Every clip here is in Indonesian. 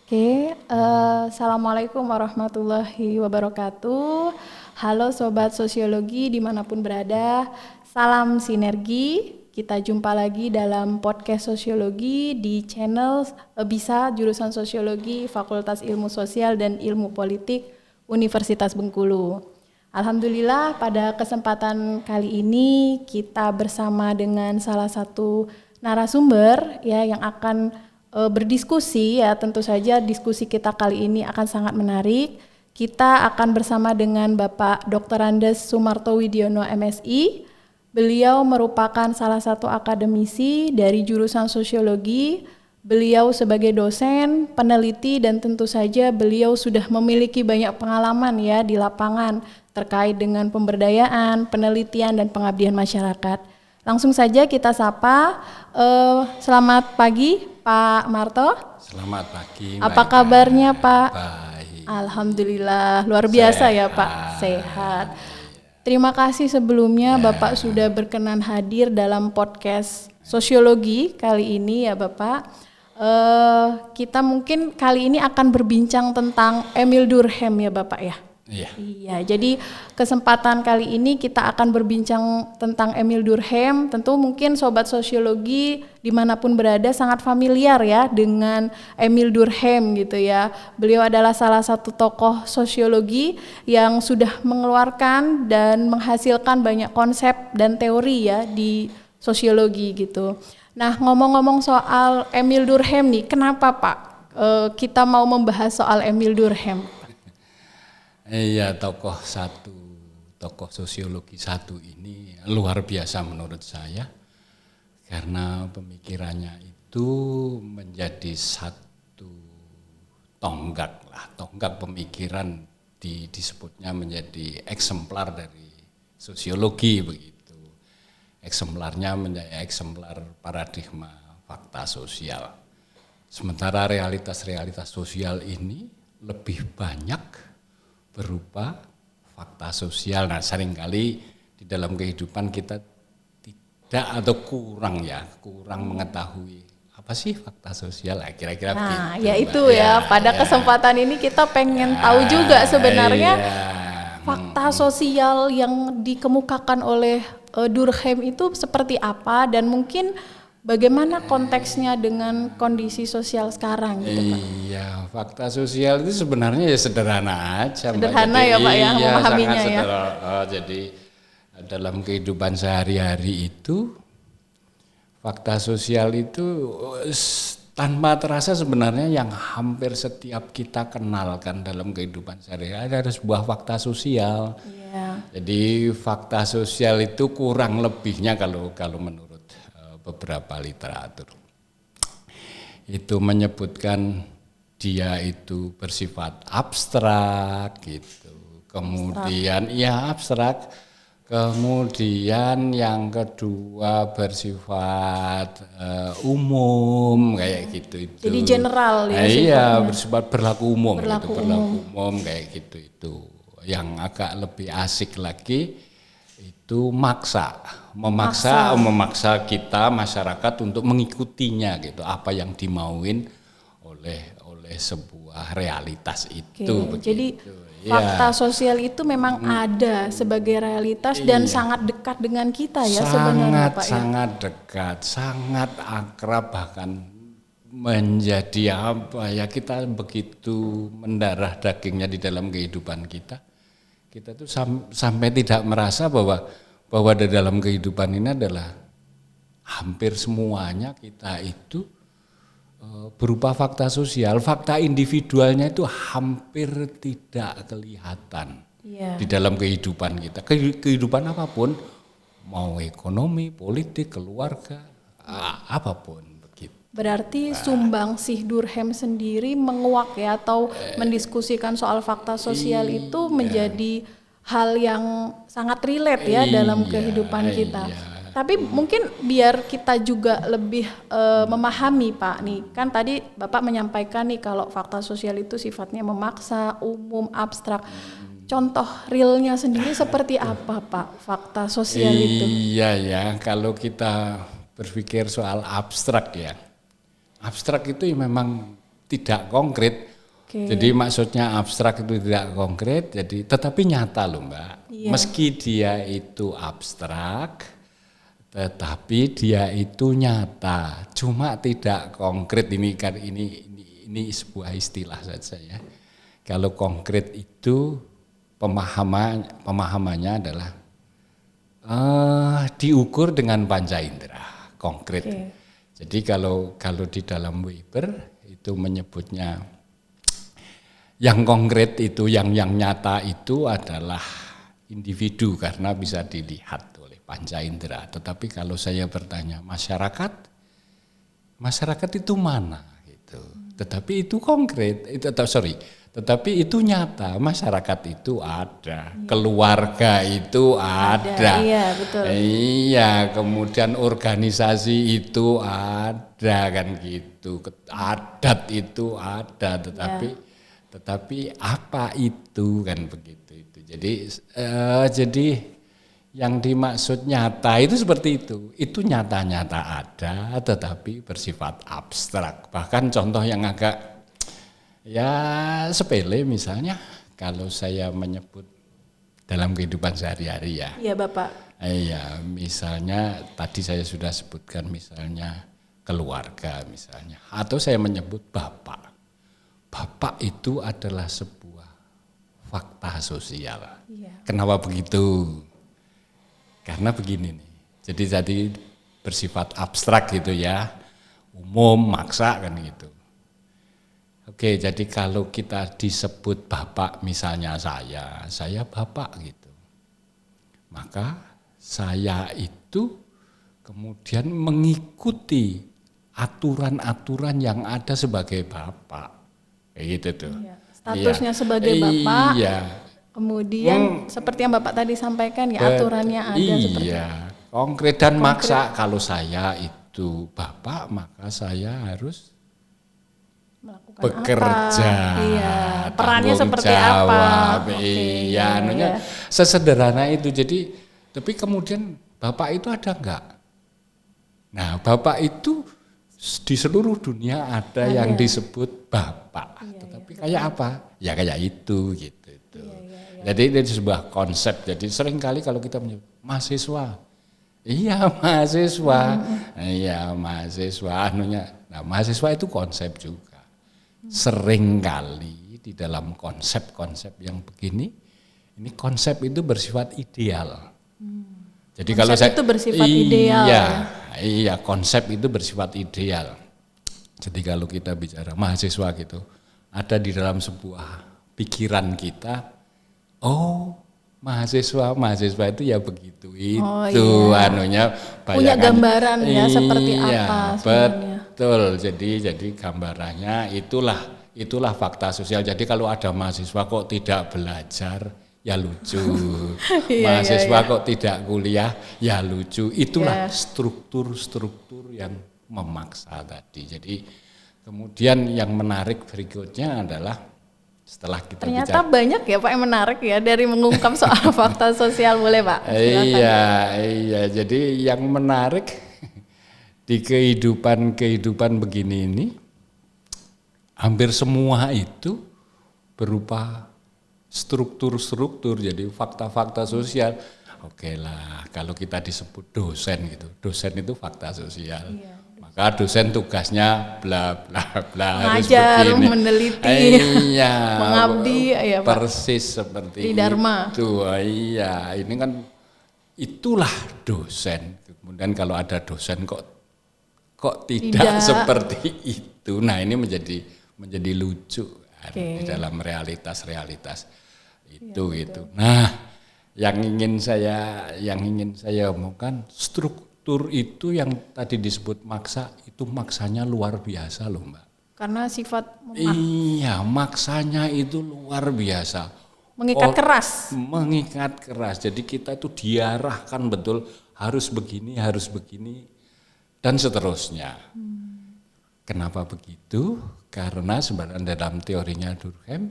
Assalamualaikum warahmatullahi wabarakatuh. Halo Sobat Sosiologi dimanapun berada, salam sinergi. Kita jumpa lagi dalam podcast Sosiologi di channel Bisa jurusan Sosiologi Fakultas Ilmu Sosial dan Ilmu Politik Universitas Bengkulu. Alhamdulillah pada kesempatan kali ini kita bersama dengan salah satu narasumber ya yang akan berdiskusi ya. Tentu saja diskusi kita kali ini akan sangat menarik. Kita akan bersama dengan Bapak Dr. Andes Sumarto Widiono MSI. Beliau merupakan salah satu akademisi dari jurusan sosiologi. Beliau sebagai dosen, peneliti, dan tentu saja beliau sudah memiliki banyak pengalaman ya di lapangan terkait dengan pemberdayaan, penelitian, dan pengabdian masyarakat. Langsung saja kita sapa. Selamat pagi Pak Marto. Selamat pagi. Apa kabarnya Pak? Baik. Alhamdulillah, luar biasa ya Pak. Sehat. Terima kasih sebelumnya Bapak sudah berkenan hadir dalam podcast Sosiologi kali ini ya Bapak. Kita mungkin kali ini akan berbincang tentang Emile Durkheim ya Bapak ya. Iya, jadi kesempatan kali ini kita akan berbincang tentang Emile Durkheim. Tentu mungkin Sobat Sosiologi dimanapun berada sangat familiar ya dengan Emile Durkheim gitu ya. Beliau adalah salah satu tokoh sosiologi yang sudah mengeluarkan dan menghasilkan banyak konsep dan teori ya di sosiologi gitu. Nah, ngomong-ngomong soal Emile Durkheim nih, kenapa Pak kita mau membahas soal Emile Durkheim? Iya, tokoh sosiologi satu ini luar biasa menurut saya karena pemikirannya itu menjadi satu tonggak pemikiran disebutnya menjadi eksemplar dari sosiologi begitu. Eksemplarnya menjadi eksemplar paradigma fakta sosial. Sementara realitas-realitas sosial ini lebih banyak berupa fakta sosial. Nah, seringkali di dalam kehidupan kita tidak atau kurang mengetahui apa sih fakta sosial. Kira-kira begitu. Nah, ya itu ya. Pada kesempatan ini kita pengen tahu juga sebenarnya fakta sosial yang dikemukakan oleh Durkheim itu seperti apa dan mungkin bagaimana konteksnya dengan kondisi sosial sekarang gitu Pak? Iya, fakta sosial itu sebenarnya ya sederhana aja. Sederhana ya Pak ya, memahaminya ya. Jadi dalam kehidupan sehari-hari itu fakta sosial itu tanpa terasa sebenarnya yang hampir setiap kita kenalkan dalam kehidupan sehari-hari ada sebuah fakta sosial. Iya. Jadi fakta sosial itu kurang lebihnya kalau menurut beberapa literatur itu menyebutkan dia itu bersifat abstrak gitu. Kemudian abstrak. Kemudian yang kedua bersifat umum kayak gitu itu. Jadi general ya. Iya, bersifat berlaku umum kayak gitu itu. Yang agak lebih asik lagi itu memaksa kita masyarakat untuk mengikutinya gitu, apa yang dimauin oleh sebuah realitas itu. Jadi fakta sosial itu memang ada sebagai realitas dan sangat dekat dengan kita ya sebenarnya Pak ya. Sangat dekat, sangat akrab, bahkan menjadi kita begitu mendarah dagingnya di dalam kehidupan kita. Kita tuh sampai tidak merasa bahwa di dalam kehidupan ini adalah hampir semuanya kita itu berupa fakta sosial. Fakta individualnya itu hampir tidak kelihatan di dalam kehidupan kita. Kehidupan apapun, mau ekonomi, politik, keluarga, apapun. Berarti sumbangsih Durkheim sendiri menguak ya atau mendiskusikan soal fakta sosial itu menjadi hal yang sangat relate ya dalam kehidupan kita. Tapi mungkin biar kita juga lebih memahami Pak nih, kan tadi Bapak menyampaikan nih kalau fakta sosial itu sifatnya memaksa, umum, abstrak. Contoh realnya sendiri seperti apa Pak fakta sosial itu? Iya ya, kalau kita berpikir soal abstrak ya. Abstrak itu memang tidak konkret. Jadi maksudnya abstrak itu tidak konkret, jadi tetapi nyata loh Mbak. Iya. Meski dia itu abstrak, tetapi dia itu nyata, cuma tidak konkret. Ini sebuah istilah saja ya. Kalau konkret itu pemahamannya adalah diukur dengan panca indera, konkret. Jadi kalau di dalam Weber itu menyebutnya yang konkret itu, yang nyata itu adalah individu karena bisa dilihat oleh panca indera. Tetapi kalau saya bertanya masyarakat itu mana? Gitu. Tetapi itu konkret, tetapi itu nyata. Masyarakat itu ada, keluarga itu ada. Iya, betul. Iya, kemudian organisasi itu ada kan gitu. Adat itu ada, tetapi apa itu kan begitu itu. Jadi yang dimaksud nyata itu seperti itu. Itu nyata-nyata ada, tetapi bersifat abstrak. Bahkan contoh yang agak ya sepele misalnya kalau saya menyebut dalam kehidupan sehari-hari ya. Iya Bapak. Iya, misalnya tadi saya sudah sebutkan misalnya keluarga misalnya. Atau saya menyebut bapak. Bapak itu adalah sebuah fakta sosial. Iya. Kenapa begitu? Karena begini nih. Jadi bersifat abstrak gitu ya, umum, maksa kan gitu. Oke, jadi kalau kita disebut bapak, misalnya saya bapak gitu. Maka saya itu kemudian mengikuti aturan-aturan yang ada sebagai bapak. Kayak gitu tuh. Iya. Statusnya sebagai bapak. Iya. Kemudian seperti yang Bapak tadi sampaikan ya, aturannya ada seperti itu. Iya, konkret dan maksa. Kalau saya itu bapak, maka saya harus melakukan bekerja. Apa? Iya. Perannya seperti apa? Iya, sesederhana itu. Jadi, tapi kemudian bapak itu ada enggak? Nah, bapak itu di seluruh dunia ada yang disebut bapak. Tetapi kayak apa? Ya kayak itu gitu. Jadi ini sebuah konsep. Jadi seringkali kalau kita menyebut mahasiswa, iya mahasiswa, iya mahasiswa. Nah mahasiswa itu konsep juga. Seringkali di dalam konsep-konsep yang begini, ini konsep itu bersifat ideal. Jadi konsep kalau saya itu bersifat ideal. Iya, konsep itu bersifat ideal. Jadi kalau kita bicara mahasiswa gitu, ada di dalam sebuah pikiran kita. Oh, mahasiswa itu ya begitu itu anunya punya gambaran ya seperti apa sebenarnya. Betul. Jadi gambarannya itulah fakta sosial. Jadi kalau ada mahasiswa kok tidak belajar ya lucu. Mahasiswa kok tidak kuliah ya lucu. Itulah struktur-struktur yang memaksa tadi. Jadi kemudian yang menarik berikutnya adalah setelah kita ternyata banyak ya Pak yang menarik ya dari mengungkap soal fakta sosial, boleh Pak? Silakan. Iya. Jadi yang menarik di kehidupan begini ini hampir semua itu berupa struktur-struktur. Jadi fakta-fakta sosial. Oke lah, kalau kita disebut dosen gitu, dosen itu fakta sosial. Iya. Maka dosen tugasnya bla bla bla harus begini, meneliti, mengabdi, ya Pak. Persis seperti di Dharma. Itu. Iya, ini kan itulah dosen. Kemudian kalau ada dosen kok tidak seperti itu. Nah, ini menjadi lucu di dalam realitas itu gitu. Nah, yang ingin saya omongkan struktur itu yang tadi disebut maksa, itu maksanya luar biasa loh Mbak. Karena sifat iya, maksanya itu luar biasa. Mengikat keras. Jadi kita itu diarahkan betul harus begini dan seterusnya. Kenapa begitu? Karena sebenarnya dalam teorinya Durkheim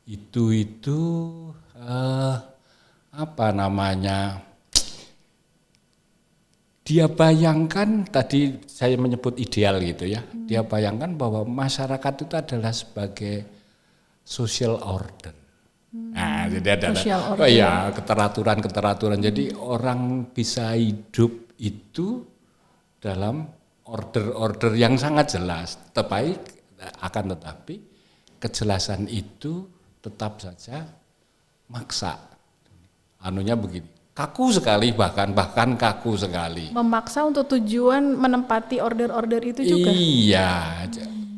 itu dia bayangkan, tadi saya menyebut ideal gitu ya, dia bayangkan bahwa masyarakat itu adalah sebagai social order. Nah, jadi ada keteraturan. Jadi orang bisa hidup itu dalam order-order yang sangat jelas. Tetapi kejelasan itu tetap saja maksa. Anunya begini, kaku sekali, bahkan kaku sekali. Memaksa untuk tujuan menempati order-order itu juga. Iya,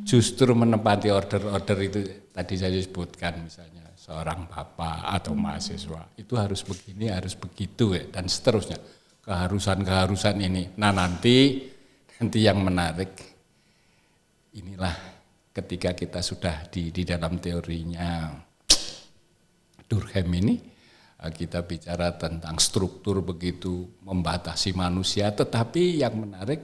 justru menempati order-order itu tadi saya sebutkan, misalnya seorang bapak atau mahasiswa itu harus begini, harus begitu dan seterusnya. Keharusan ini. Nah, nanti yang menarik inilah ketika kita sudah di dalam teorinya Durkheim ini, kita bicara tentang struktur begitu membatasi manusia, tetapi yang menarik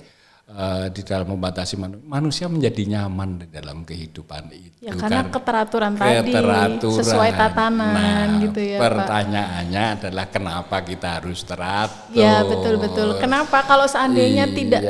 di dalam membatasi manusia menjadi nyaman di dalam kehidupan itu. Ya, karena keteraturan tadi, sesuai tatanan gitu ya, pertanyaannya Pak adalah kenapa kita harus teratur? Ya, betul. Kenapa kalau seandainya tidak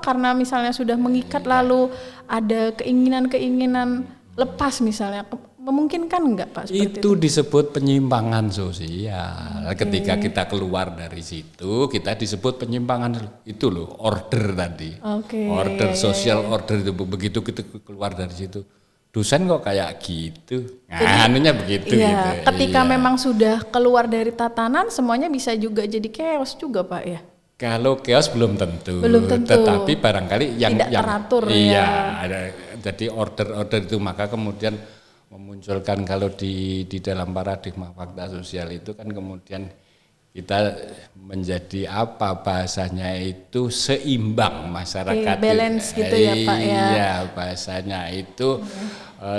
karena misalnya sudah mengikat lalu ada keinginan lepas misalnya, memungkinkan enggak Pak seperti itu? Disebut penyimpangan sosial. Ketika kita keluar dari situ, kita disebut penyimpangan itu loh, order tadi. Order social order itu, begitu kita keluar dari situ. Dosen kok kayak gitu. Anunya begitu iya, gitu. Ketika memang sudah keluar dari tatanan, semuanya bisa juga jadi chaos juga Pak ya. Kalau chaos belum tentu. Tetapi barangkali yang teratur ada, jadi order itu, maka kemudian memunculkan kalau di dalam paradigma fakta sosial itu kan kemudian kita menjadi apa bahasanya itu seimbang masyarakat. Balance gitu ya Pak ya. Iya, bahasanya itu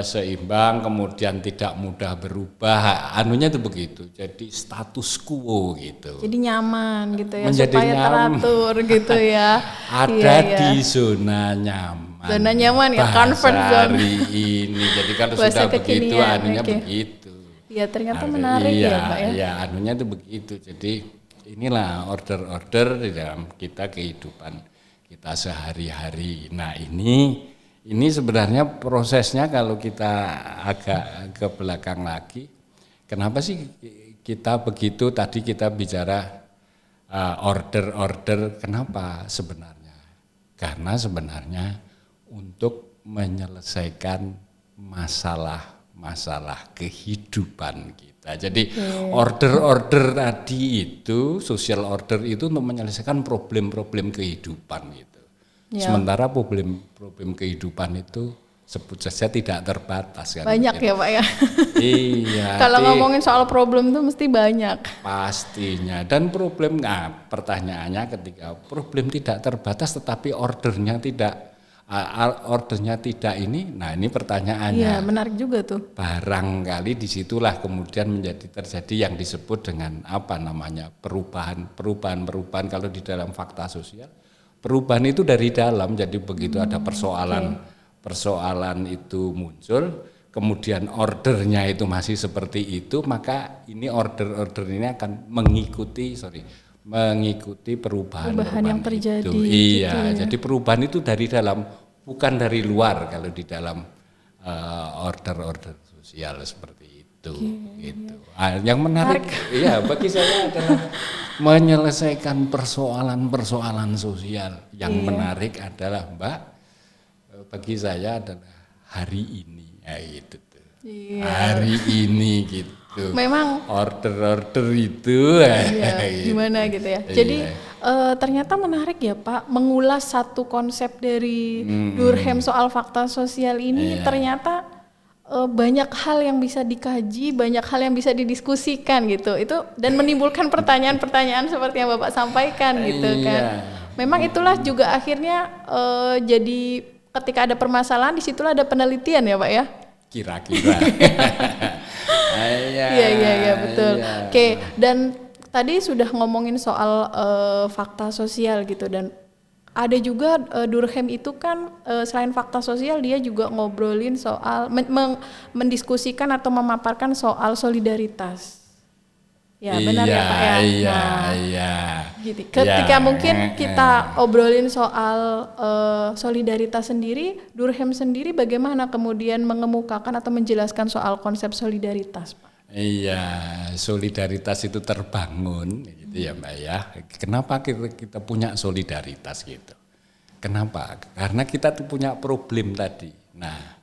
seimbang, kemudian tidak mudah berubah, anunya itu begitu. Jadi status quo gitu. Jadi nyaman gitu ya, menjadi supaya teratur gitu ya. Ada di zona nyaman. Zona nyaman ya, comfort zone. Hari ini. Jadi kalau sudah begitu, anunya begitu. Ya ternyata menarik ya Pak ya. Iya, anunya itu begitu. Jadi inilah order-order di dalam kita kehidupan kita sehari-hari. Nah ini sebenarnya prosesnya kalau kita agak ke belakang lagi, kenapa sih kita begitu, tadi kita bicara order-order, kenapa sebenarnya? Karena sebenarnya untuk menyelesaikan masalah kehidupan kita. Jadi order-order tadi itu, social order itu untuk menyelesaikan problem-problem kehidupan itu. Sementara problem kehidupan itu sebut saja tidak terbatas kan. Banyak ya Pak ya. Iya. Kalau ngomongin soal problem itu mesti banyak. Pastinya. Dan pertanyaannya ketika problem tidak terbatas tetapi ordernya tidak ini, nah ini pertanyaannya. Iya, menarik juga tuh. Barangkali disitulah kemudian terjadi yang disebut dengan perubahan kalau di dalam fakta sosial. Perubahan itu dari dalam, jadi begitu ada persoalan itu muncul, kemudian ordernya itu masih seperti itu, maka ini order ini akan mengikuti perubahan yang terjadi. Itu. Iya, jadi perubahan itu dari dalam, bukan dari luar kalau di dalam order sosial seperti itu. Gitu. Yang menarik, ya bagi saya adalah menyelesaikan persoalan sosial. Yang menarik adalah bagi saya adalah hari ini, itu tuh. Hari ini gitu. Memang order itu gimana gitu ya. Jadi ternyata menarik ya Pak, mengulas satu konsep dari Durkheim soal fakta sosial ini. Ternyata banyak hal yang bisa dikaji, banyak hal yang bisa didiskusikan gitu. Itu dan menimbulkan pertanyaan-pertanyaan seperti yang Bapak sampaikan gitu kan. Memang itulah juga akhirnya jadi ketika ada permasalahan, disitulah ada penelitian ya Pak ya. Kira-kira. Iya betul. Oke, dan tadi sudah ngomongin soal fakta sosial gitu, dan ada juga Durkheim itu kan selain fakta sosial dia juga ngobrolin soal mendiskusikan atau memaparkan soal solidaritas. Ya benar ya Pak ya. Iya. Gitu. Ketika mungkin kita obrolin soal solidaritas sendiri, Durkheim sendiri bagaimana kemudian mengemukakan atau menjelaskan soal konsep solidaritas, Pak? Iya, solidaritas itu terbangun, gitu ya Mbak ya. Kenapa kita punya solidaritas gitu? Kenapa? Karena kita tuh punya problem tadi. Nah,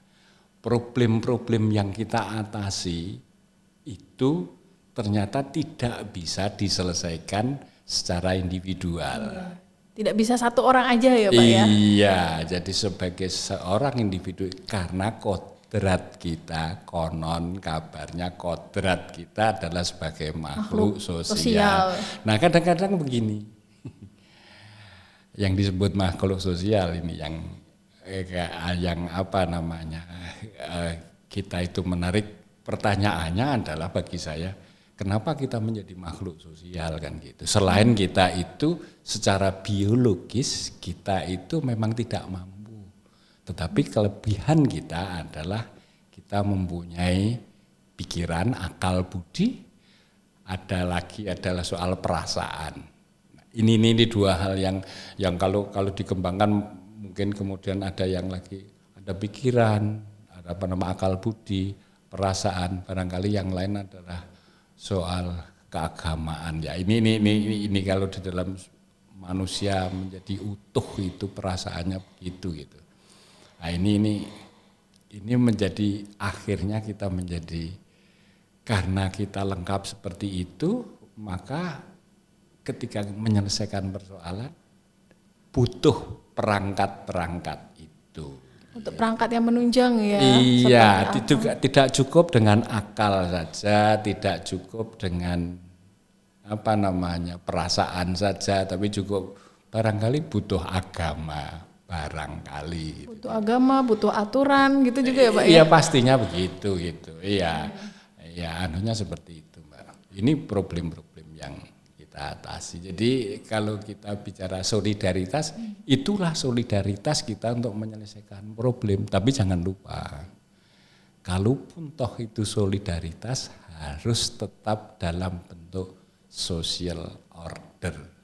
problem-problem yang kita atasi itu ternyata tidak bisa diselesaikan secara individual. Tidak bisa satu orang aja ya Pak ya? Iya, jadi sebagai seorang individu karena kodrat kita, konon kabarnya kodrat kita adalah sebagai makhluk sosial. Nah kadang-kadang begini, yang disebut makhluk sosial ini yang apa namanya, kita itu menarik pertanyaannya adalah bagi saya, kenapa kita menjadi makhluk sosial kan gitu. Selain kita itu secara biologis kita itu memang tidak mampu. Tetapi kelebihan kita adalah kita mempunyai pikiran, akal budi, ada lagi adalah soal perasaan. Ini dua hal yang kalau dikembangkan mungkin kemudian ada yang lagi ada pikiran, ada akal budi, perasaan, barangkali yang lain adalah soal keagamaan ya. Ini kalau di dalam manusia menjadi utuh itu perasaannya begitu gitu. Nah ini menjadi akhirnya kita menjadi, karena kita lengkap seperti itu, maka ketika menyelesaikan persoalan butuh perangkat-perangkat itu. Untuk perangkat yang menunjang ya. Iya, tidak cukup dengan akal saja, tidak cukup dengan perasaan saja, tapi cukup barangkali butuh agama, barangkali. Butuh agama, butuh aturan gitu juga ya Pak ya? Iya pastinya begitu gitu. Iya, anunya seperti itu Mbak. Ini problem-problem yang kita atasi. Jadi kalau kita bicara solidaritas, itulah solidaritas kita untuk menyelesaikan problem. Tapi jangan lupa, kalaupun toh itu solidaritas harus tetap dalam bentuk social order.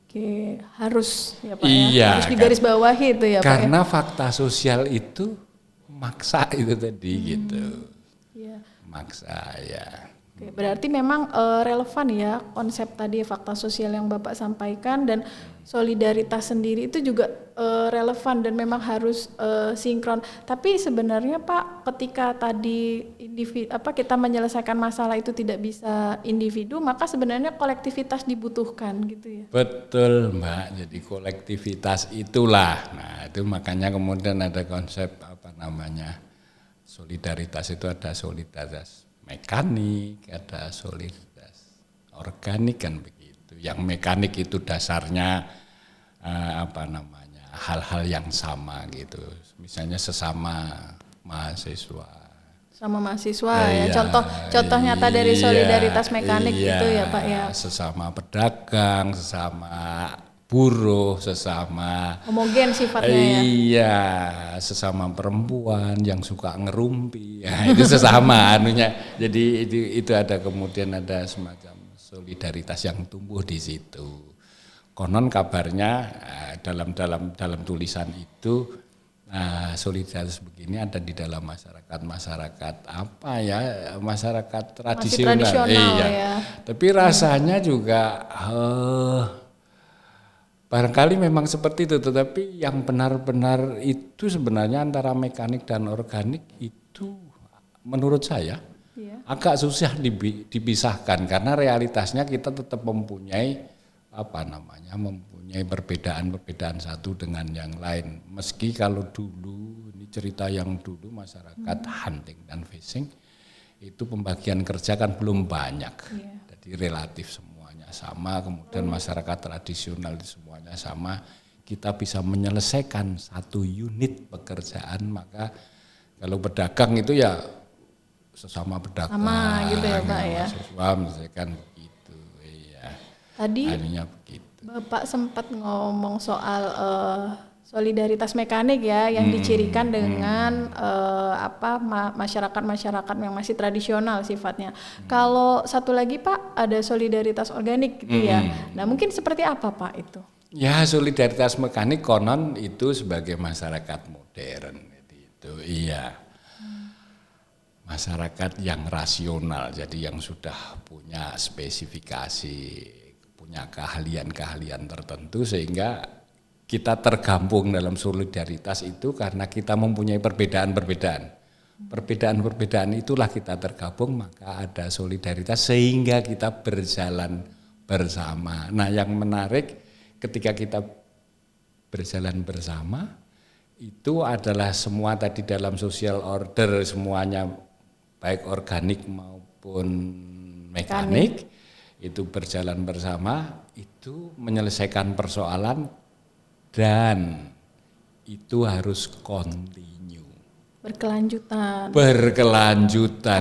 Oke, harus ya Pak iya, ya. Harus digarisbawahi itu ya Pak. Karena fakta sosial itu maksa itu tadi gitu. Iya. Maksa ya. Oke, berarti memang relevan ya konsep tadi fakta sosial yang Bapak sampaikan, dan solidaritas sendiri itu juga relevan dan memang harus sinkron. Tapi sebenarnya Pak, ketika tadi kita menyelesaikan masalah itu tidak bisa individu, maka sebenarnya kolektivitas dibutuhkan gitu ya. Betul Mbak, jadi kolektivitas itulah. Nah itu makanya kemudian ada konsep solidaritas itu ada solidaritas mekanik, ada solidaritas organik kan begitu. Yang mekanik itu dasarnya hal-hal yang sama gitu. Misalnya sesama mahasiswa. Sama mahasiswa ya. Contoh nyata dari solidaritas mekanik gitu ya Pak ya. Sesama pedagang, sesama buruh, sesama homogen sifatnya ya. Iya, sesama perempuan yang suka ngerumpi. Ya, itu sesama anunya. Jadi itu ada kemudian ada semacam solidaritas yang tumbuh di situ. Konon kabarnya dalam tulisan itu solidaritas begini ada di dalam masyarakat masyarakat tradisional. Iya. Ya. Tapi rasanya juga barangkali memang seperti itu, tetapi yang benar-benar itu sebenarnya antara mekanik dan organik itu menurut saya agak susah dipisahkan, karena realitasnya kita tetap mempunyai mempunyai perbedaan satu dengan yang lain. Meski kalau dulu, ini cerita yang dulu masyarakat hunting dan fishing, itu pembagian kerja kan belum banyak, jadi relatif semua sama, kemudian masyarakat tradisional semuanya sama, kita bisa menyelesaikan satu unit pekerjaan. Maka kalau pedagang itu ya sesama pedagang, sama gitu ya Pak ya. Menyelesaikan begitu. Iya. Tadi begitu. Bapak sempat ngomong soal solidaritas mekanik ya yang dicirikan dengan masyarakat-masyarakat yang masih tradisional sifatnya. Kalau satu lagi Pak, ada solidaritas organik gitu ya. Nah, mungkin seperti apa Pak itu? Ya, solidaritas mekanik konon itu sebagai masyarakat modern itu. Iya. Masyarakat yang rasional, jadi yang sudah punya spesifikasi, punya keahlian-keahlian tertentu sehingga kita tergabung dalam solidaritas itu karena kita mempunyai perbedaan-perbedaan. Perbedaan-perbedaan itulah kita tergabung, maka ada solidaritas sehingga kita berjalan bersama. Nah, yang menarik ketika kita berjalan bersama itu adalah semua tadi dalam social order, semuanya baik organik maupun mekanik itu berjalan bersama, itu menyelesaikan persoalan dan itu harus continue. Berkelanjutan.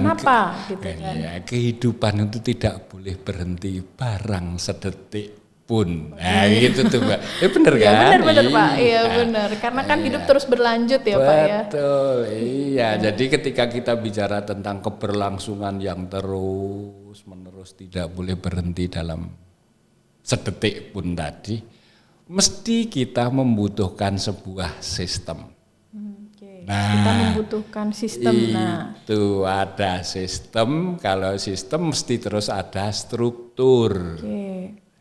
Kenapa gitu kan? Ya, kehidupan itu tidak boleh berhenti barang sedetik pun. Nah, gitu tuh, Mbak. Bener ya, kan? Bener Pak. Iya bener. Karena kan hidup terus berlanjut ya Pak ya. Betul. Iya. Jadi ketika kita bicara tentang keberlangsungan yang terus menerus tidak boleh berhenti dalam sedetik pun tadi, mesti kita membutuhkan sebuah sistem. Nah, kita membutuhkan sistem. Itu ada sistem. Kalau sistem mesti terus ada struktur.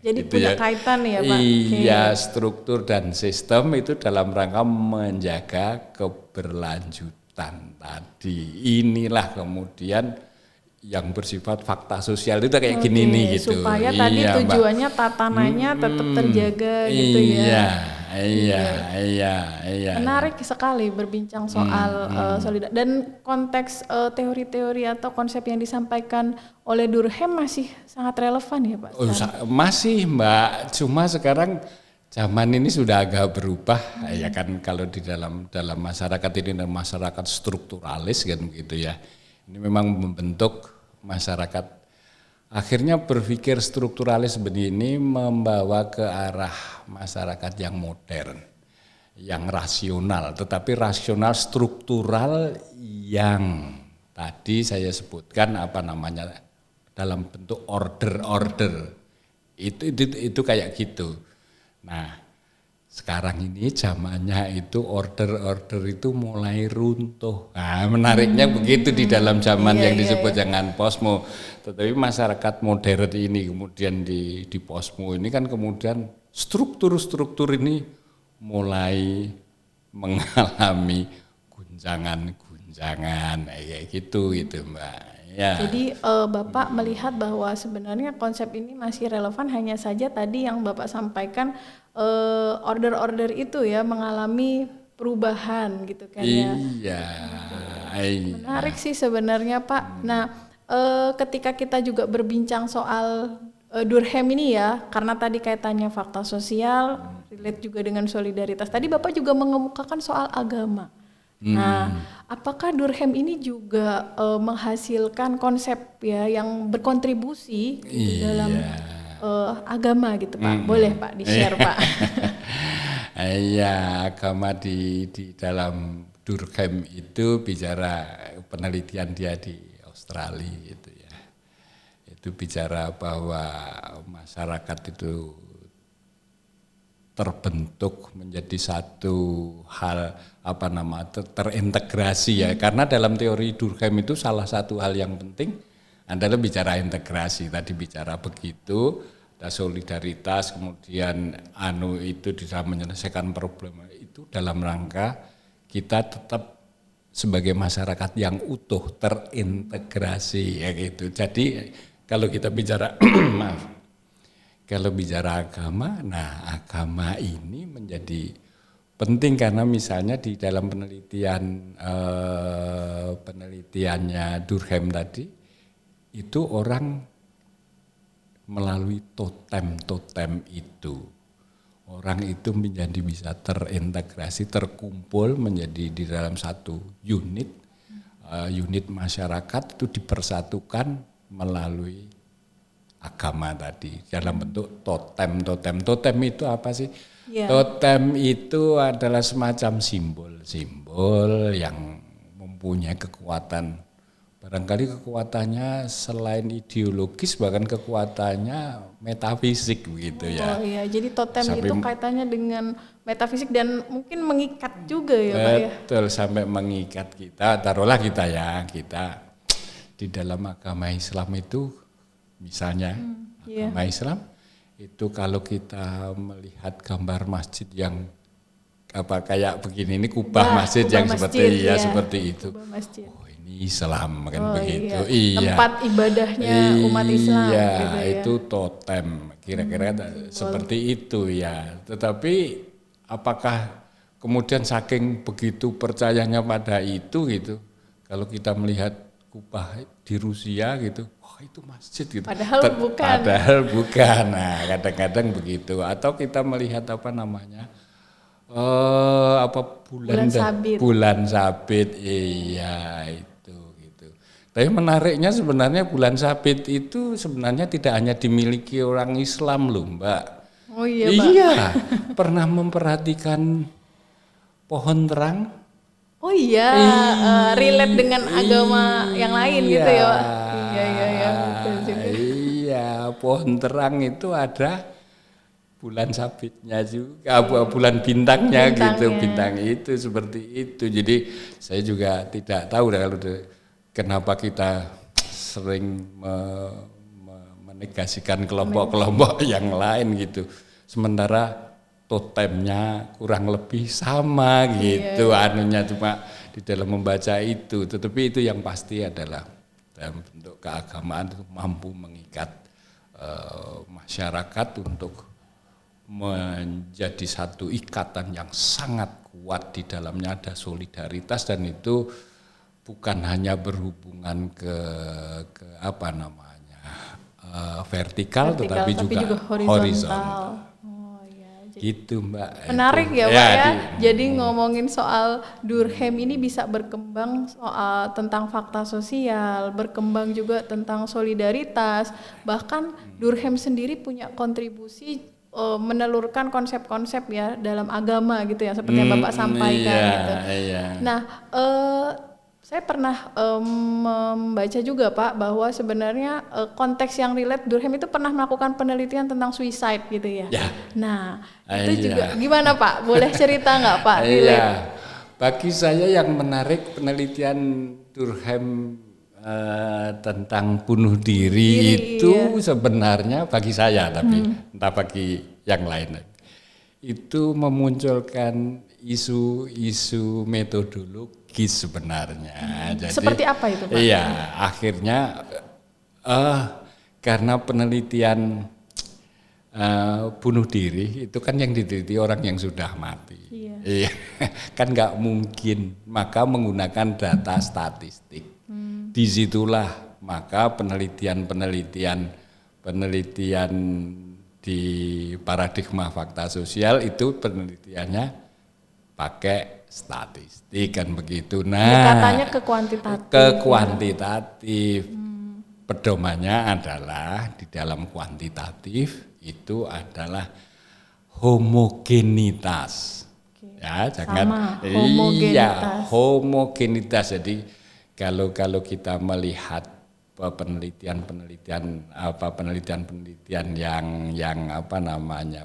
Jadi gitu punya kaitan ya Pak. Iya, struktur dan sistem itu dalam rangka menjaga keberlanjutan tadi. Inilah kemudian yang bersifat fakta sosial itu kayak gini nih gitu. Supaya tadi tujuannya tatanannya tetap terjaga gitu ya. Iya. Menarik sekali berbincang soal solidaritas dan konteks teori-teori atau konsep yang disampaikan oleh Durkheim masih sangat relevan ya Pak. Masih Mbak, cuma sekarang zaman ini sudah agak berubah ya kan, kalau di dalam masyarakat ini masyarakat strukturalis kan gitu ya. Ini memang membentuk masyarakat akhirnya berpikir strukturalis begini membawa ke arah masyarakat yang modern, yang rasional, tetapi rasional struktural yang tadi saya sebutkan dalam bentuk order itu kayak gitu. Nah, sekarang ini zamannya itu order itu mulai runtuh. Nah, menariknya begitu di dalam zaman yang disebut dengan posmo. Tetapi masyarakat modern ini kemudian di posmo ini kan kemudian struktur ini mulai mengalami guncangan kayak gitu Mbak. Ya. Jadi Bapak melihat bahwa sebenarnya konsep ini masih relevan, hanya saja tadi yang Bapak sampaikan order itu ya mengalami perubahan gitu kan ya. Iya. Menarik sih sebenarnya Pak. Nah, ketika kita juga berbincang soal Durkheim ini ya, karena tadi kaitannya fakta sosial, relate juga dengan solidaritas. Tadi Bapak juga mengemukakan soal agama. Nah, apakah Durkheim ini juga menghasilkan konsep ya yang berkontribusi dalam agama gitu Pak? Boleh Pak di-share Pak? Iya, agama di dalam Durkheim itu bicara penelitian dia di Australia itu ya. Itu bicara bahwa masyarakat itu terbentuk menjadi satu hal terintegrasi ya, karena dalam teori Durkheim itu salah satu hal yang penting adalah bicara integrasi. Tadi bicara begitu, ada solidaritas, kemudian itu bisa menyelesaikan problem itu dalam rangka kita tetap sebagai masyarakat yang utuh terintegrasi ya gitu. Jadi kalau kita bicara kalau bicara agama, nah agama ini menjadi penting karena misalnya di dalam penelitiannya Durkheim tadi itu orang melalui totem itu orang itu menjadi bisa terintegrasi, terkumpul menjadi di dalam satu unit masyarakat itu dipersatukan melalui agama tadi dalam bentuk totem. Totem itu apa sih? Ya. Totem itu adalah semacam simbol yang mempunyai kekuatan. Barangkali kekuatannya selain ideologis, bahkan kekuatannya metafisik begitu ya. Oh iya, jadi totem Sampai itu kaitannya dengan metafisik dan mungkin mengikat juga ya Pak ya. Betul, sampai mengikat kita. Taruhlah kita di dalam agama Islam itu misalnya agama Islam itu kalau kita melihat gambar masjid yang kayak begini, ini kubah masjid yang seperti itu. Oh, ini Islam kan begitu. Iya. Tempat ibadahnya umat Islam iya, gitu ya. itu totem. Kira-kira seperti itu ya. Tetapi apakah kemudian saking begitu percayanya pada itu gitu. Kalau kita melihat kubah di Rusia gitu, itu masjid gitu. Padahal bukan. Nah, kadang-kadang begitu. Atau kita melihat bulan sabit, iya itu gitu. Tapi menariknya sebenarnya bulan sabit itu sebenarnya tidak hanya dimiliki orang Islam loh, Mbak. Oh iya, Pak. Iya, pernah memperhatikan pohon terang? Oh iya, relate dengan agama yang lain gitu ya, Pak. Iya. Betul juga. Iya, pohon terang itu ada bulan sabitnya juga, bulan bintang itu seperti itu. Jadi saya juga tidak tahu kalau kenapa kita sering menegasikan kelompok-kelompok yang lain gitu. Sementara totemnya kurang lebih sama gitu, anunya cuma di dalam membaca itu. Tetapi itu yang pasti adalah dalam bentuk keagamaan itu mampu mengikat masyarakat untuk menjadi satu ikatan yang sangat kuat. Di dalamnya ada solidaritas dan itu bukan hanya berhubungan ke vertikal tetapi juga horizontal. Oh iya. Gitu Mbak. Menarik ya Pak ya. Jadi ngomongin soal Durkheim ini bisa berkembang soal tentang fakta sosial, berkembang juga tentang solidaritas. Bahkan Durkheim sendiri punya kontribusi menelurkan konsep-konsep ya dalam agama gitu ya, seperti yang Bapak sampaikan gitu. Iya. Nah, saya pernah membaca juga Pak bahwa sebenarnya konteks yang relate Durkheim itu pernah melakukan penelitian tentang suicide gitu ya. Nah, itu juga gimana Pak? Boleh cerita nggak Pak? Iya. Bagi saya yang menarik penelitian Durkheim tentang bunuh diri itu sebenarnya bagi saya, tapi entah bagi yang lain, itu memunculkan isu-isu metodologis sebenarnya. Jadi, seperti apa itu Pak? Iya, akhirnya karena penelitian bunuh diri itu kan yang diteliti orang yang sudah mati. Iya. Kan nggak mungkin, maka menggunakan data statistik. Disitulah maka penelitian di paradigma fakta sosial itu penelitiannya pakai statistik kan begitu. Nah, katanya ke kuantitatif. Pedomannya adalah di dalam kuantitatif itu adalah homogenitas. Ya, jangan homogenitas. Jadi kalau kita melihat penelitian yang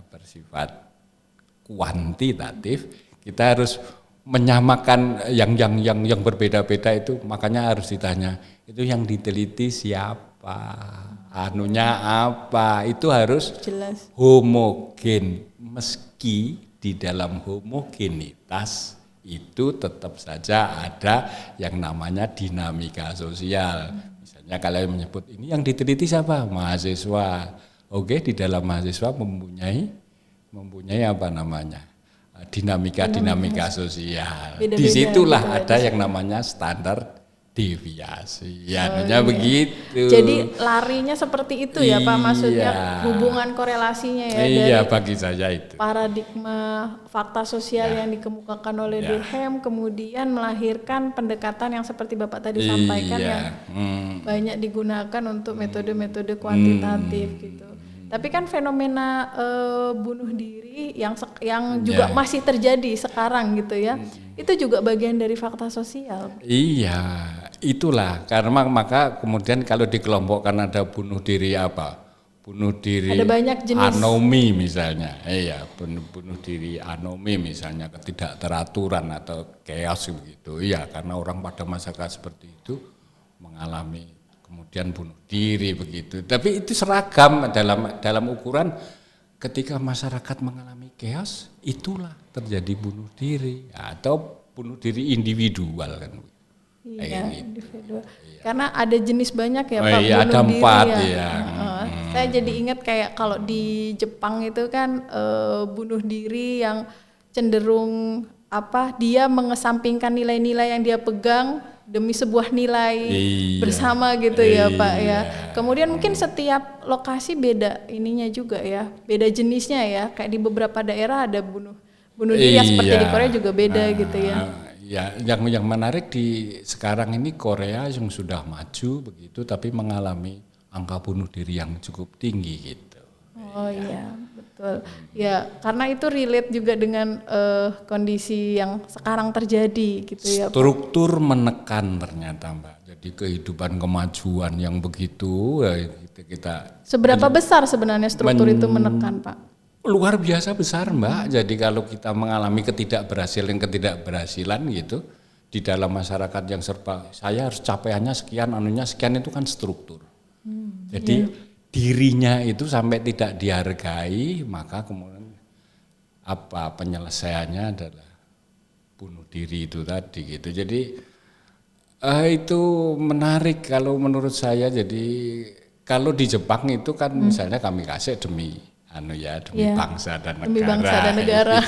bersifat kuantitatif, kita harus menyamakan yang berbeda-beda itu, makanya harus ditanya itu yang diteliti siapa, anunya apa, itu harus jelas homogen. Meski di dalam homogenitas itu tetap saja ada yang namanya dinamika sosial. Misalnya kalian menyebut ini yang diteliti siapa? Mahasiswa. Oke, di dalam mahasiswa mempunyai dinamika sosial. Disitulah ada yang namanya standar deviasi, anunya begitu. Jadi larinya seperti itu ya Pak, maksudnya Iya. hubungan korelasinya ya Iya, dari bagi saya itu. paradigma fakta sosial yang dikemukakan oleh Durkheim kemudian melahirkan pendekatan yang seperti Bapak tadi sampaikan yang banyak digunakan untuk metode-metode kuantitatif gitu. Tapi kan fenomena bunuh diri yang juga masih terjadi sekarang gitu ya. Itu juga bagian dari fakta sosial. Iya, itulah karena maka kemudian kalau dikelompokkan ada bunuh diri apa? Bunuh diri Ada banyak jenis. anomi misalnya. Iya, bunuh diri anomi misalnya, ketidakteraturan atau chaos begitu. Iya, karena orang pada masyarakat seperti itu mengalami kemudian bunuh diri begitu. Tapi itu seragam dalam ukuran ketika masyarakat mengalami chaos, itulah terjadi bunuh diri atau bunuh diri individual kan. Iya, individual. Karena ada jenis banyak ya Pak, Iya, bunuh ada diri 4 ya. ya. Saya jadi ingat kayak kalau di Jepang itu kan bunuh diri yang cenderung dia mengesampingkan nilai-nilai yang dia pegang demi sebuah nilai bersama gitu ya Pak ya. Kemudian mungkin setiap lokasi beda ininya juga ya, beda jenisnya ya. Kayak di beberapa daerah ada bunuh diri seperti di Korea juga beda gitu ya. Ya, yang menarik di sekarang ini Korea yang sudah maju begitu, tapi mengalami angka bunuh diri yang cukup tinggi gitu. Oh iya, betul. Ya, karena itu relate juga dengan kondisi yang sekarang terjadi gitu ya. Struktur menekan ternyata Mbak. Jadi kehidupan kemajuan yang begitu kita Seberapa besar sebenarnya struktur itu menekan, Pak? luar biasa besar Mbak. Jadi kalau kita mengalami ketidakberhasilan gitu di dalam masyarakat yang serba saya harus capaiannya sekian, anunya sekian, itu kan struktur. Jadi dirinya itu sampai tidak dihargai, maka kemudian penyelesaiannya adalah bunuh diri itu tadi gitu. Jadi itu menarik kalau menurut saya. Jadi kalau di Jepang itu kan misalnya kami kasih demi bangsa dan negara. Demi bangsa dan negara.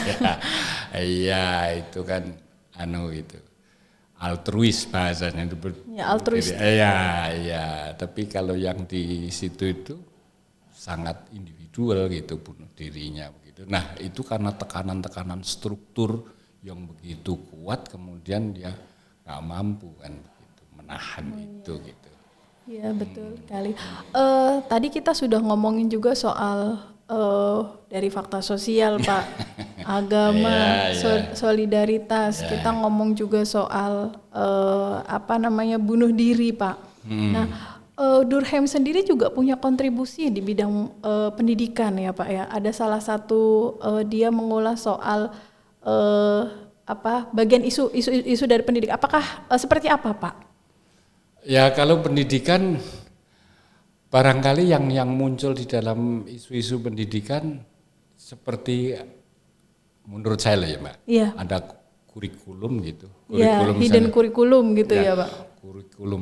Iya, itu kan itu altruis bahasanya itu. Ya, altruis. Iya, tapi kalau yang di situ itu sangat individual gitu bunuh dirinya begitu. Nah, itu karena tekanan-tekanan struktur yang begitu kuat, kemudian dia nggak mampu kan begitu menahan itu gitu. Iya, betul sekali. Tadi kita sudah ngomongin juga soal dari fakta sosial Pak, agama, solidaritas. Kita ngomong juga soal bunuh diri Pak. Nah, Durkheim sendiri juga punya kontribusi di bidang pendidikan ya Pak ya. Ada salah satu dia mengulas soal bagian isu dari pendidikan. Apakah seperti apa Pak? Ya, kalau pendidikan barangkali yang muncul di dalam isu-isu pendidikan seperti menurut saya lah ya Mbak, ada kurikulum gitu. Kurikulum hidden kurikulum gitu ya Pak. Kurikulum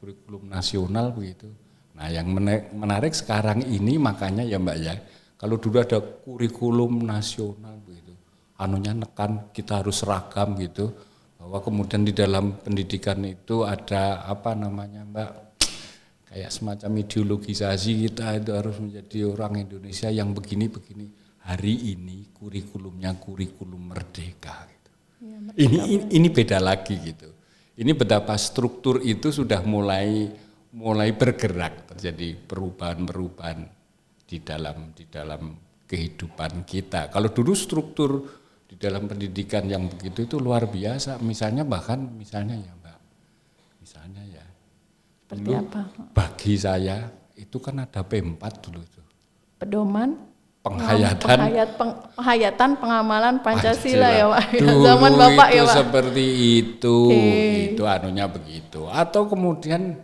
kurikulum nasional begitu. Nah, yang menarik sekarang ini makanya ya Mbak ya, kalau dulu ada kurikulum nasional begitu, nekan kita harus seragam gitu, bahwa kemudian di dalam pendidikan itu ada Mbak, kayak semacam ideologisasi kita itu harus menjadi orang Indonesia yang begini-begini. Hari ini kurikulumnya kurikulum merdeka gitu. Ya, ini beda lagi gitu. Ini betapa struktur itu sudah mulai bergerak, terjadi perubahan-perubahan di dalam kehidupan kita. Kalau dulu struktur di dalam pendidikan yang begitu itu luar biasa. Misalnya ya Mbak. Seperti apa? Bagi saya itu kan ada P4 dulu tuh. Pedoman penghayatan pengamalan Pancasila ya Pak. Dulu Zaman Bapak itu ya Pak. Seperti itu, itu begitu. Atau kemudian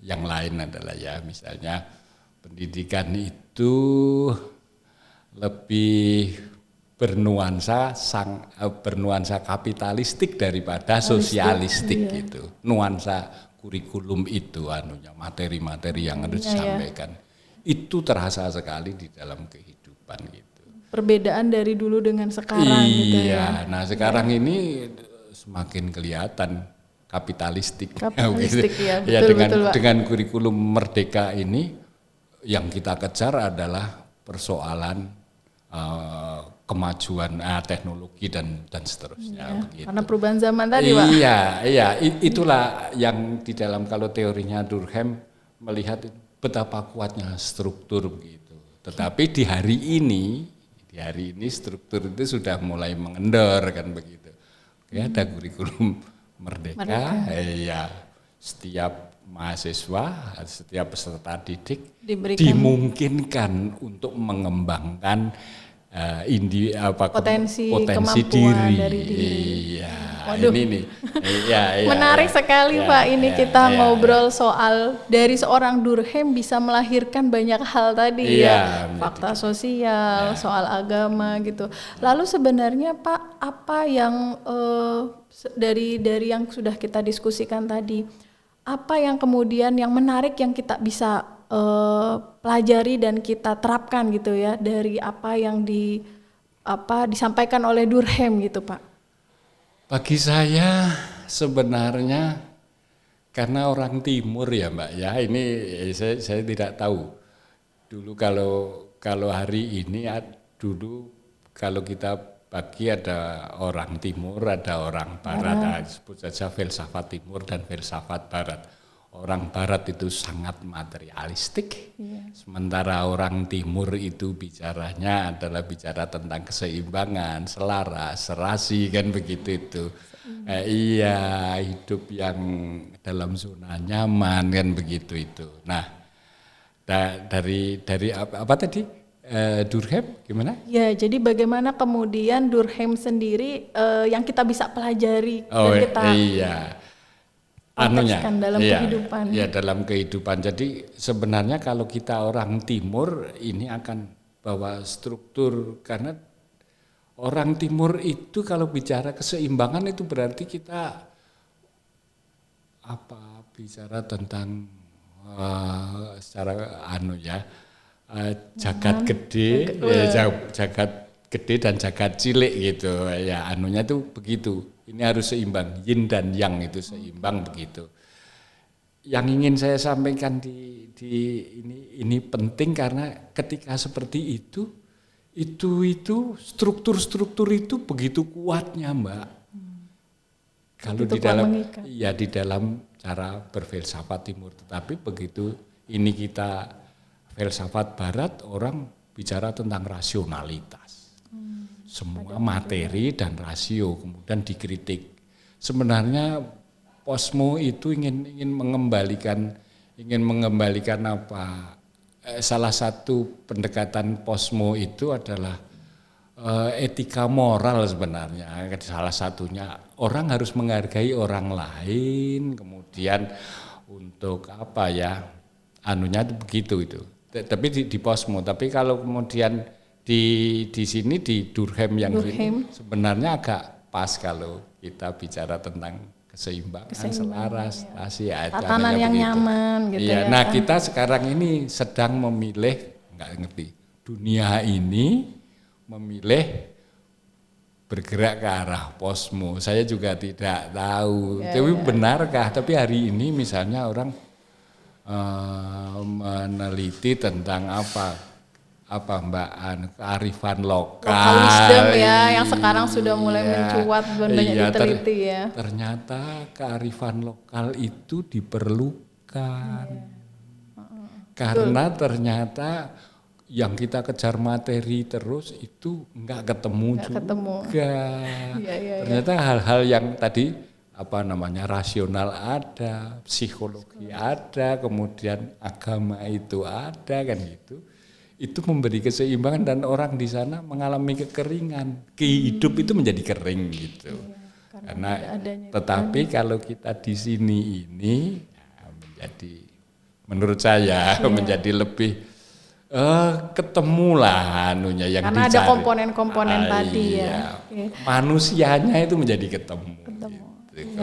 yang lain adalah ya misalnya pendidikan itu lebih bernuansa kapitalistik daripada sosialistik gitu. Nuansa kurikulum itu materi-materi yang harus disampaikan itu terasa sekali di dalam kehidupan gitu. Perbedaan dari dulu dengan sekarang gitu ya. Nah sekarang ini semakin kelihatan kapitalistik. Kapitalistik ya, Ya, betul betul Pak. dengan kurikulum merdeka ini yang kita kejar adalah persoalan kemajuan teknologi dan seterusnya begitu. Karena perubahan zaman tadi Pak. Iya, itulah yang di dalam kalau teorinya Durkheim melihat betapa kuatnya struktur begitu. Tetapi di hari ini struktur itu sudah mulai mengendor kan begitu. Ya, ada kurikulum merdeka. Ya, setiap mahasiswa, setiap peserta didik dimungkinkan untuk mengembangkan potensi kemampuan diri. dari diri. Iya, Waduh. ini nih. Iya, menarik sekali Pak. Ini kita ngobrol soal dari seorang Durkheim bisa melahirkan banyak hal tadi ya. Fakta sosial, soal agama gitu. Lalu sebenarnya Pak, apa yang dari yang sudah kita diskusikan tadi, apa yang kemudian yang menarik yang kita bisa pelajari dan kita terapkan gitu ya dari apa yang disampaikan oleh Durkheim gitu Pak? Bagi saya sebenarnya karena orang timur ya Mbak ya, ini saya tidak tahu. Dulu kalau hari ini dulu kalau kita bagi ada orang timur, ada orang barat, sebut saja filsafat timur dan filsafat barat. Orang barat itu sangat materialistik, sementara orang timur itu bicaranya adalah bicara tentang keseimbangan, selaras, serasi kan begitu itu. Iya, hidup yang dalam zona nyaman kan begitu itu. Nah, dari apa tadi Durkheim gimana? Ya, jadi bagaimana kemudian Durkheim sendiri yang kita bisa pelajari dan kita dalam kehidupan. Ya, dalam kehidupan. Jadi sebenarnya kalau kita orang timur ini akan bawa struktur, karena orang timur itu kalau bicara keseimbangan itu berarti kita bicara tentang secara jagat gede, jagat gede dan jagat cilik gitu ya, anunya tuh begitu. Ini harus seimbang, yin dan yang itu seimbang begitu. Yang ingin saya sampaikan di ini penting karena ketika seperti itu struktur itu begitu kuatnya Mbak. Kalau di dalam cara berfilsafat timur, tetapi begitu ini kita filsafat barat, orang bicara tentang rasionalitas. Semua materi dan rasio kemudian dikritik. Sebenarnya posmo itu ingin mengembalikan apa? Salah satu pendekatan posmo itu adalah etika moral sebenarnya. Salah satunya orang harus menghargai orang lain, kemudian untuk anunya itu begitu itu. Tapi di posmo. Tapi kalau kemudian di sini di Durkheim ini sebenarnya agak pas kalau kita bicara tentang keseimbangan selaras, tatanan yang begitu. Nyaman gitu ya. Nah, kita sekarang ini sedang memilih, dunia ini memilih bergerak ke arah posmo. Saya juga tidak tahu. Tapi benarkah? Tapi hari ini misalnya orang meneliti tentang Mbak, kearifan lokal wisdom ya, yang sekarang sudah mulai mencuat dan banyak diteliti ya. Ternyata kearifan lokal itu diperlukan karena ternyata yang kita kejar materi terus itu nggak ketemu juga. Ternyata hal-hal yang tadi rasional ada, psikologi ada, kemudian agama itu ada kan gitu. Itu memberi keseimbangan dan orang di sana mengalami kekeringan. Hidup itu menjadi kering gitu. Karena tetapi kalau kita di sini ini menjadi, menurut saya menjadi lebih ketemulah anunya yang karena dicari. Ada komponen-komponen tadi ya. Manusianya itu menjadi ketemu. Gitu,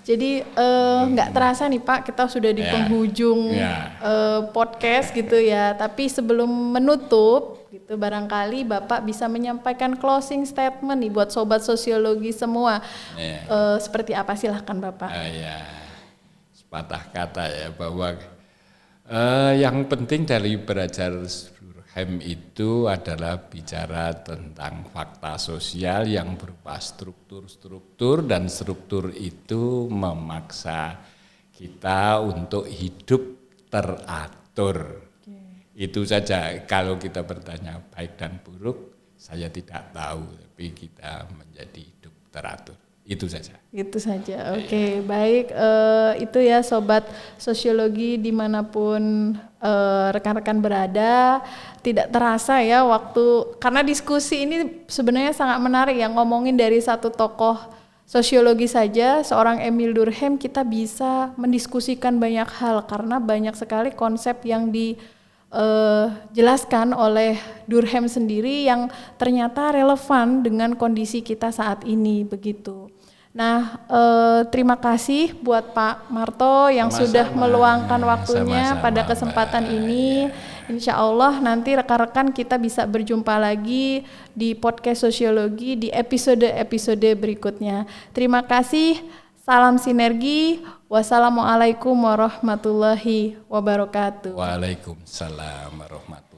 Jadi nggak terasa nih Pak, kita sudah di penghujung podcast gitu ya. Tapi sebelum menutup gitu Begitu, barangkali Bapak bisa menyampaikan closing statement nih buat sobat sosiologi semua. Seperti apa, silahkan Bapak. Ya, sepatah kata ya bahwa yang penting dari belajar Durkheim itu adalah bicara tentang fakta sosial yang berupa struktur-struktur, dan struktur itu memaksa kita untuk hidup teratur. Itu saja. Kalau kita bertanya baik dan buruk, saya tidak tahu, tapi kita menjadi hidup teratur. Itu saja. Itu saja. Oke, baik. Itu ya sobat sosiologi dimanapun rekan-rekan berada. Tidak terasa ya waktu, karena diskusi ini sebenarnya sangat menarik ya, ngomongin dari satu tokoh sosiologi saja, seorang Emile Durkheim, kita bisa mendiskusikan banyak hal karena banyak sekali konsep yang dijelaskan oleh Durkheim sendiri yang ternyata relevan dengan kondisi kita saat ini, begitu. Nah, terima kasih buat Pak Marto yang sudah meluangkan waktunya pada kesempatan ini. Insya Allah nanti rekan-rekan kita bisa berjumpa lagi di podcast sosiologi di episode-episode berikutnya. Terima kasih, salam sinergi, wassalamualaikum warahmatullahi wabarakatuh. Waalaikumsalam warahmatullahi wabarakatuh.